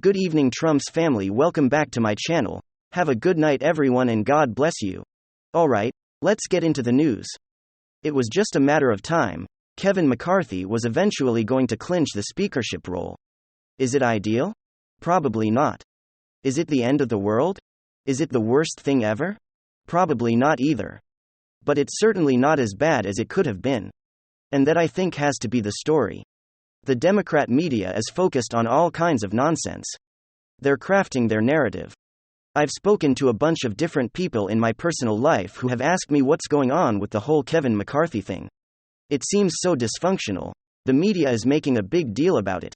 Good evening, Trump's family. Welcome back to my channel. Have a good night, everyone, and God bless you. Alright, let's get into the news. It was just a matter of time. Kevin McCarthy was eventually going to clinch the speakership role. Is it ideal? Probably not. Is it the end of the world? Is it the worst thing ever? Probably not either. But it's certainly not as bad as it could have been. And that, I think, has to be the story. The Democrat media is focused on all kinds of nonsense. They're crafting their narrative. I've spoken to a bunch of different people in my personal life who have asked me what's going on with the whole Kevin McCarthy thing. It seems so dysfunctional. The media is making a big deal about it.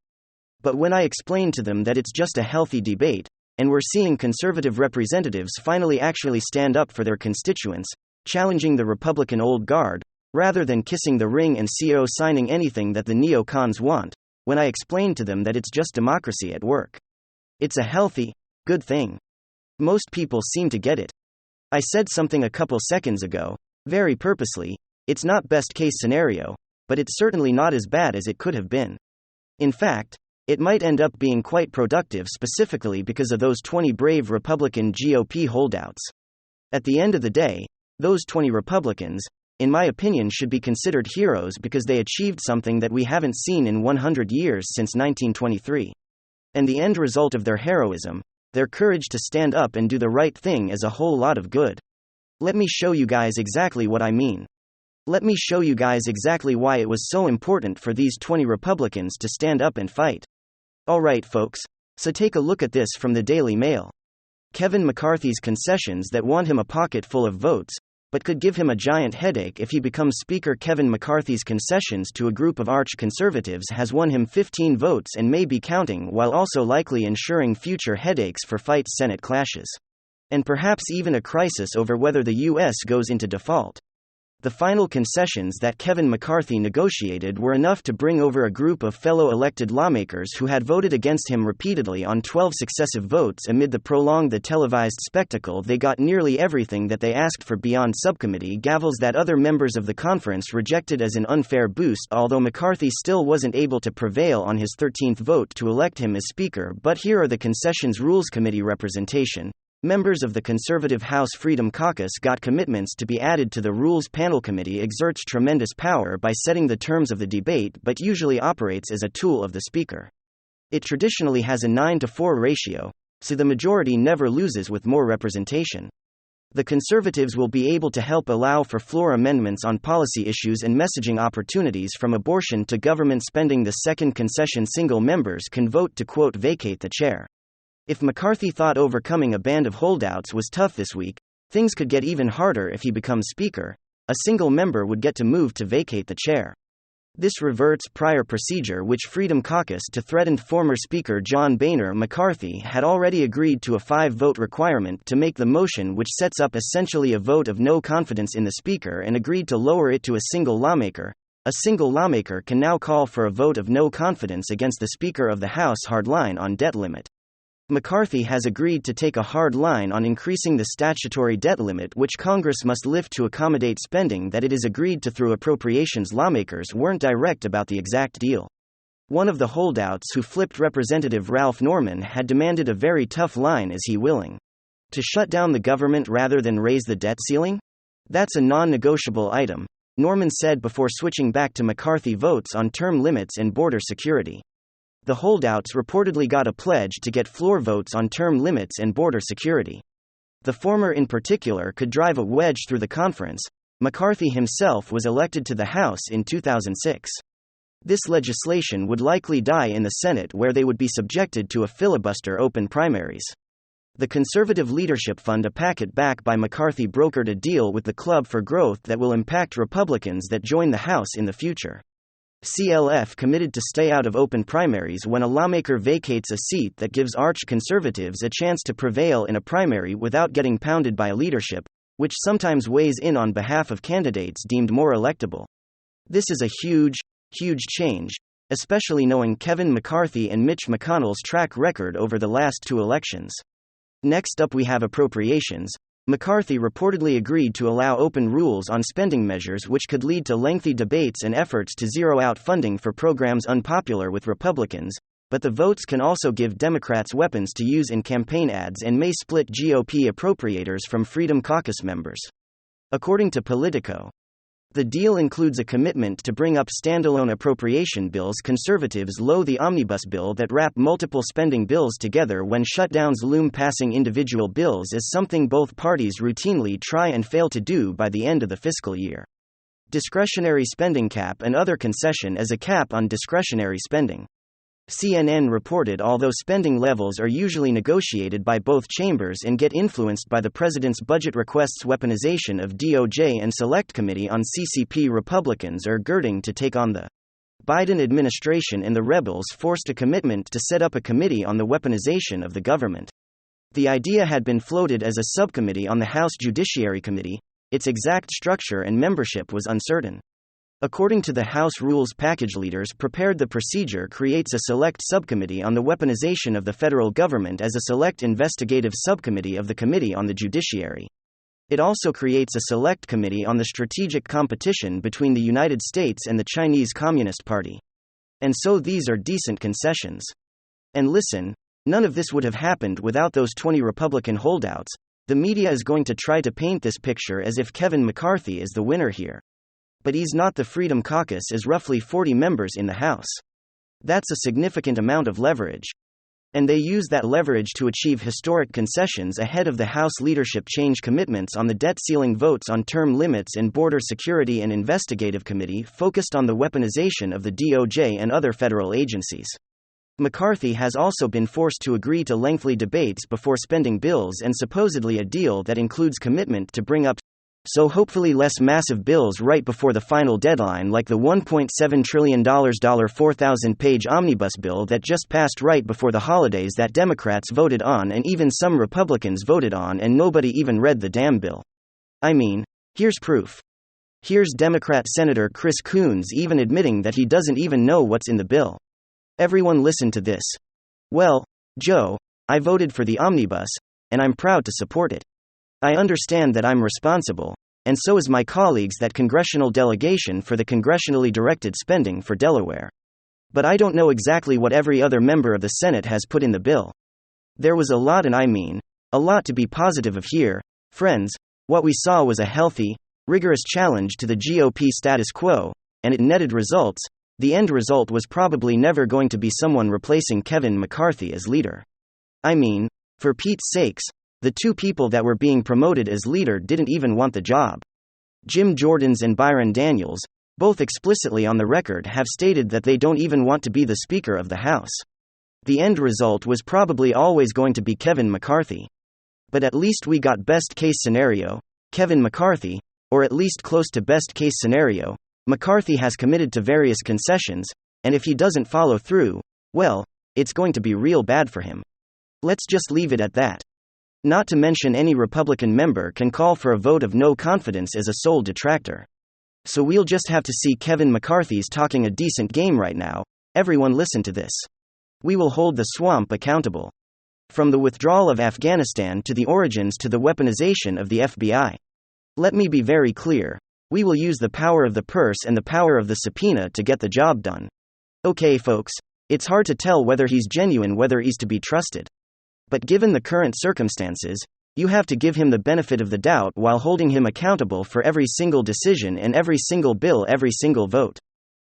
But when I explain to them that it's just a healthy debate, and we're seeing conservative representatives finally actually stand up for their constituents, challenging the Republican old guard, rather than kissing the ring and co-signing anything that the neocons want, when I explain to them that it's just democracy at work. It's a healthy, good thing. Most people seem to get it. I said something a couple seconds ago, very purposely, it's not best case scenario, but it's certainly not as bad as it could have been. In fact, it might end up being quite productive specifically because of those 20 brave Republican GOP holdouts. At the end of the day, those 20 Republicans, in my opinion, should be considered heroes because they achieved something that we haven't seen in 100 years since 1923. And the end result of their heroism, their courage to stand up and do the right thing, is a whole lot of good. Let me show you guys exactly what I mean. Let me show you guys exactly why it was so important for these 20 Republicans to stand up and fight. Alright, folks, so take a look at this from the Daily Mail. Kevin McCarthy's concessions that want him a pocket full of votes, but could give him a giant headache if he becomes Speaker. Kevin McCarthy's concessions to a group of arch-conservatives has won him 15 votes and may be counting, while also likely ensuring future headaches for fights, Senate clashes, and perhaps even a crisis over whether the U.S. goes into default. The final concessions that Kevin McCarthy negotiated were enough to bring over a group of fellow elected lawmakers who had voted against him repeatedly on 12 successive votes. Amid the prolonged televised spectacle, they got nearly everything that they asked for beyond subcommittee gavels that other members of the conference rejected as an unfair boost, although McCarthy still wasn't able to prevail on his 13th vote to elect him as Speaker. But here are the concessions. Rules Committee representation. Members of the conservative House Freedom Caucus got commitments to be added to the Rules Panel. Committee exerts tremendous power by setting the terms of the debate but usually operates as a tool of the Speaker. It traditionally has a 9-to-4 ratio, so the majority never loses with more representation. The Conservatives will be able to help allow for floor amendments on policy issues and messaging opportunities from abortion to government spending. The second concession: single members can vote to, quote, vacate the chair. If McCarthy thought overcoming a band of holdouts was tough this week, things could get even harder if he becomes Speaker. A single member would get to move to vacate the chair. This reverts prior procedure which Freedom Caucus to threatened former Speaker John Boehner. McCarthy had already agreed to a 5-vote requirement to make the motion, which sets up essentially a vote of no confidence in the Speaker, and agreed to lower it to a single lawmaker. A single lawmaker can now call for a vote of no confidence against the Speaker of the House. Hard line on debt limit. McCarthy has agreed to take a hard line on increasing the statutory debt limit, which Congress must lift to accommodate spending that it is agreed to through appropriations. Lawmakers weren't direct about the exact deal. One of the holdouts, who flipped Representative Ralph Norman, had demanded a very tough line. Is he willing to shut down the government rather than raise the debt ceiling? That's a non-negotiable item, Norman said before switching back to McCarthy votes on term limits and border security. The holdouts reportedly got a pledge to get floor votes on term limits and border security. The former in particular could drive a wedge through the conference. McCarthy himself was elected to the House in 2006. This legislation would likely die in the Senate, where they would be subjected to a filibuster. Open primaries. The Conservative Leadership Fund, a packet backed by McCarthy, brokered a deal with the Club for Growth that will impact Republicans that join the House in the future. CLF committed to stay out of open primaries when a lawmaker vacates a seat that gives arch-conservatives a chance to prevail in a primary without getting pounded by a leadership, which sometimes weighs in on behalf of candidates deemed more electable. This is a huge, huge change, especially knowing Kevin McCarthy and Mitch McConnell's track record over the last 2 elections. Next up we have appropriations. McCarthy reportedly agreed to allow open rules on spending measures, which could lead to lengthy debates and efforts to zero out funding for programs unpopular with Republicans, but the votes can also give Democrats weapons to use in campaign ads and may split GOP appropriators from Freedom Caucus members. According to Politico, the deal includes a commitment to bring up standalone appropriation bills. Conservatives loathe the omnibus bill that wrap multiple spending bills together when shutdowns loom. Passing individual bills is something both parties routinely try and fail to do by the end of the fiscal year. Discretionary spending cap and other concession as a cap on discretionary spending. CNN reported although spending levels are usually negotiated by both chambers and get influenced by the president's budget requests, weaponization of DOJ and Select Committee on CCP, Republicans are girding to take on the Biden administration, and the rebels forced a commitment to set up a committee on the weaponization of the government. The idea had been floated as a subcommittee on the House Judiciary Committee. Its exact structure and membership was uncertain. According to the House Rules, package leaders prepared the procedure creates a select subcommittee on the weaponization of the federal government as a select investigative subcommittee of the Committee on the Judiciary. It also creates a select committee on the strategic competition between the United States and the Chinese Communist Party. And so these are decent concessions. And listen, none of this would have happened without those 20 Republican holdouts. The media is going to try to paint this picture as if Kevin McCarthy is the winner here. But he's not. The Freedom Caucus is roughly 40 members in the House. That's a significant amount of leverage. And they use that leverage to achieve historic concessions ahead of the House leadership change commitments on the debt ceiling, votes on term limits, and border security, and investigative committee focused on the weaponization of the DOJ and other federal agencies. McCarthy has also been forced to agree to lengthy debates before spending bills and supposedly a deal that includes commitment to bring up so hopefully less massive bills right before the final deadline, like the $1.7 trillion 4,000-page omnibus bill that just passed right before the holidays that Democrats voted on and even some Republicans voted on, and nobody even read the damn bill. I mean, here's proof. Here's Democrat Senator Chris Coons even admitting that he doesn't even know what's in the bill. Everyone listen to this. Well, Joe, I voted for the omnibus, and I'm proud to support it. I understand that I'm responsible, and so is my colleagues, that congressional delegation for the congressionally directed spending for Delaware. But I don't know exactly what every other member of the Senate has put in the bill. There was a lot, and I mean, a lot to be positive of here, friends. What we saw was a healthy, rigorous challenge to the GOP status quo, and it netted results. The end result was probably never going to be someone replacing Kevin McCarthy as leader. I mean, for Pete's sakes, the two people that were being promoted as leader didn't even want the job. Jim Jordan and Byron Daniels, both explicitly on the record, have stated that they don't even want to be the Speaker of the House. The end result was probably always going to be Kevin McCarthy. But at least we got best case scenario, Kevin McCarthy, or at least close to best case scenario. McCarthy has committed to various concessions, and if he doesn't follow through, well, it's going to be real bad for him. Let's just leave it at that. Not to mention any Republican member can call for a vote of no confidence as a sole detractor. So we'll just have to see. Kevin McCarthy's talking a decent game right now. Everyone listen to this. We will hold the swamp accountable. From the withdrawal of Afghanistan to the origins to the weaponization of the FBI. Let me be very clear. We will use the power of the purse and the power of the subpoena to get the job done. Okay, folks, it's hard to tell whether he's genuine, whether he's to be trusted. But given the current circumstances, you have to give him the benefit of the doubt while holding him accountable for every single decision and every single bill, every single vote.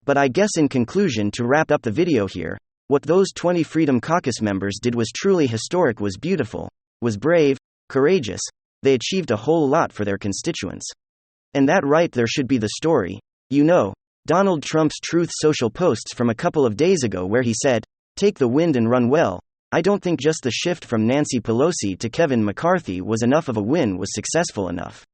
But I guess in conclusion, to wrap up the video here, what those 20 Freedom Caucus members did was truly historic, was beautiful, was brave, courageous. They achieved a whole lot for their constituents. And that right there should be the story. You know, Donald Trump's Truth Social posts from a couple of days ago where he said, "Take the wind and run." Well, I don't think just the shift from Nancy Pelosi to Kevin McCarthy was enough of a win, was successful enough.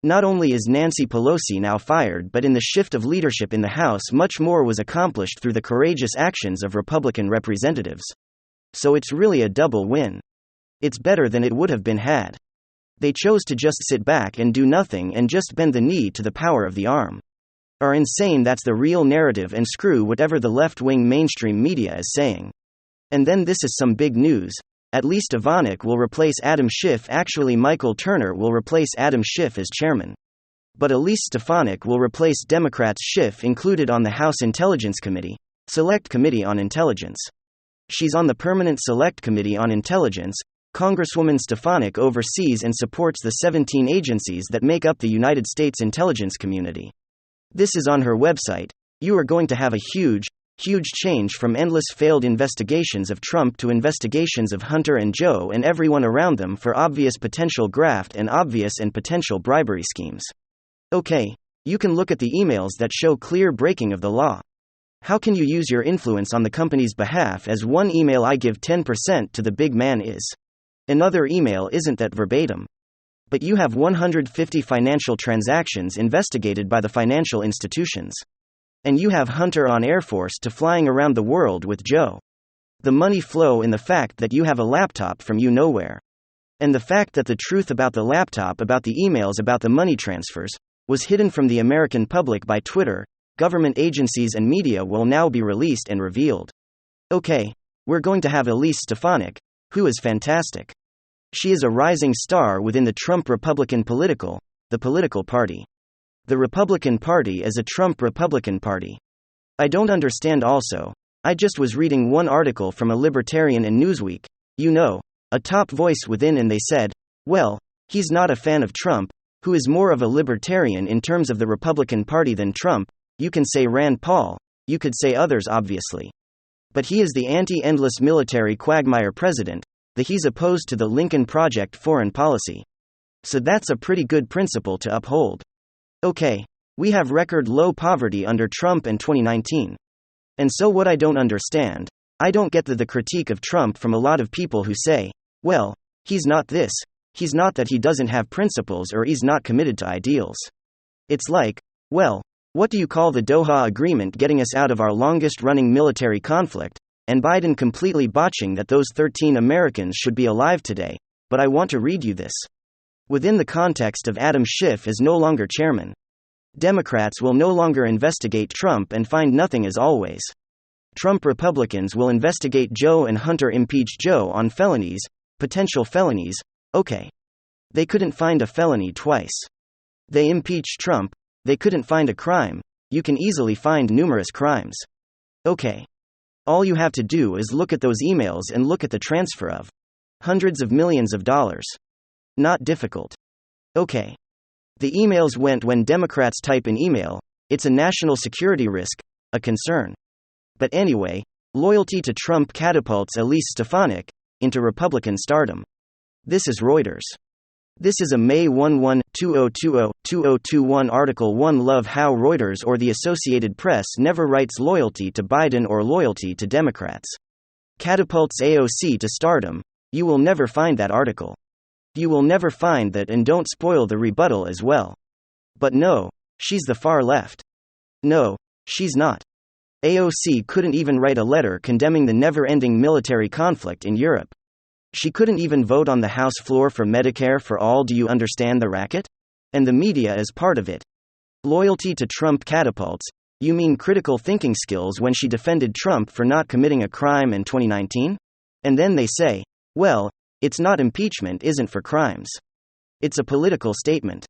Not only is Nancy Pelosi now fired, but in the shift of leadership in the House, much more was accomplished through the courageous actions of Republican representatives. So it's really a double win. It's better than it would have been had they chose to just sit back and do nothing and just bend the knee to the power of the arm. Are insane, that's the real narrative, and screw whatever the left-wing mainstream media is saying. And then this is some big news. At least Ivanka will replace Adam Schiff. Actually, Michael Turner will replace Adam Schiff as chairman. But Elise Stefanik will replace Democrats. Schiff included on the House Intelligence Committee, Select Committee on Intelligence. She's on the Permanent Select Committee on Intelligence. Congresswoman Stefanik oversees and supports the 17 agencies that make up the United States intelligence community. This is on her website. You are going to have a huge change from endless failed investigations of Trump to investigations of Hunter and Joe and everyone around them for obvious potential graft and obvious and potential bribery schemes. Okay, you can look at the emails that show clear breaking of the law. How can you use your influence on the company's behalf as one email I give 10% to the big man is? Another email isn't that verbatim. But you have 150 financial transactions investigated by the financial institutions. And you have Hunter on Air Force to flying around the world with Joe. The money flow in the fact that you have a laptop from you nowhere. And the fact that the truth about the laptop, about the emails, about the money transfers, was hidden from the American public by Twitter, government agencies and media will now be released and revealed. Okay, we're going to have Elise Stefanik, who is fantastic. She is a rising star within the Trump Republican political party. The Republican Party is a Trump Republican Party. I don't understand also. I just was reading one article from a libertarian in Newsweek, a top voice within, and they said, well, he's not a fan of Trump, who is more of a libertarian in terms of the Republican Party than Trump. You can say Rand Paul, you could say others obviously. But he is the anti-endless military quagmire president, he's opposed to the Lincoln Project foreign policy. So that's a pretty good principle to uphold. Okay, we have record low poverty under Trump in 2019. And so what I don't understand, I don't get the critique of Trump from a lot of people who say, well, he's not this, he's not that, he doesn't have principles, or he's not committed to ideals. It's like, well, what do you call the Doha Agreement getting us out of our longest-running military conflict, and Biden completely botching that those 13 Americans should be alive today? But I want to read you this. Within the context of Adam Schiff is no longer chairman. Democrats will no longer investigate Trump and find nothing as always. Trump Republicans will investigate Joe and Hunter, impeach Joe on felonies, potential felonies. Okay. They couldn't find a felony twice. They impeached Trump. They couldn't find a crime. You can easily find numerous crimes. Okay. All you have to do is look at those emails and look at the transfer of hundreds of millions of dollars. Not difficult. Okay. The emails went when Democrats type an email, it's a national security risk, a concern. But anyway, loyalty to Trump catapults Elise Stefanik into Republican stardom. This is Reuters. This is a May 11, 2020 article. 1 Love how Reuters or the Associated Press never writes loyalty to Biden or loyalty to Democrats. Catapults AOC to stardom. You will never find that article. You will never find that, and don't spoil the rebuttal as well. But no, she's the far left. No, she's not. AOC couldn't even write a letter condemning the never-ending military conflict in Europe. She couldn't even vote on the House floor for Medicare for all. Do you understand the racket? And the media is part of it. Loyalty to Trump catapults. You mean critical thinking skills when she defended Trump for not committing a crime in 2019? And then they say, well, it's not impeachment isn't for crimes. It's a political statement.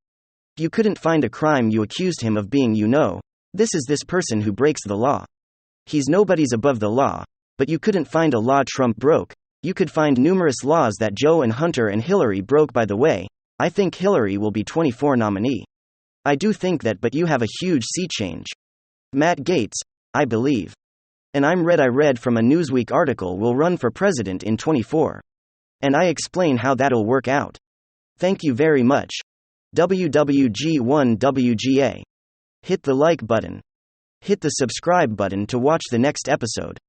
You couldn't find a crime you accused him of being. This is this person who breaks the law. He's nobody's above the law, but you couldn't find a law Trump broke. You could find numerous laws that Joe and Hunter and Hillary broke. By the way, I think Hillary will be 24 nominee. I do think that, but you have a huge sea change. Matt Gaetz, I believe. And I read from a Newsweek article, will run for president in 24. And I explain how that'll work out. Thank you very much. WWG1WGA. Hit the like button. Hit the subscribe button to watch the next episode.